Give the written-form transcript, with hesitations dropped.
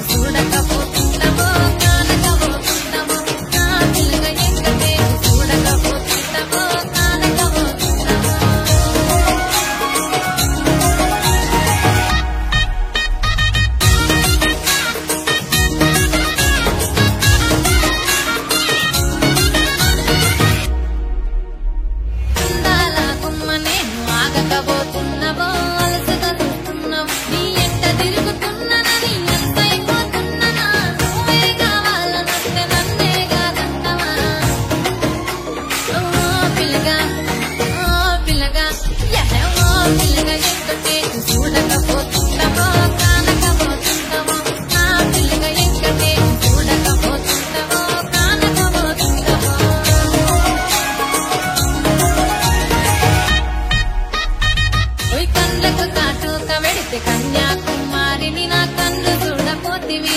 చూడకపోతున్నావో కానకపోతున్నావో నా పిల్లగా ఎంకటేశు చూడకపోతున్నావో కానకపోతున్నావో అందాల గుమ్మనేమో ఆగకపోతున్నావో అలసగా చూస్తున్నావు నీ ఎంట తిరుగుతున్నానని ఎంత అయిపోతున్నానా నువ్వే కావాలనంటే నన్నే కాదంటావా ఓ పిల్లగా ఓ పిల్లగా ఎంకటేశు చూడకపోతున్నావో కానకపోతున్నావో నా పిల్లగా ఎంకటేశు చూడకపోతున్నావో కానకపోతున్నావో ఓయ్ కళ్ళకు కాటుక వెడితే కన్యాకుమారిని నా కళ్ళు చూడపోతివి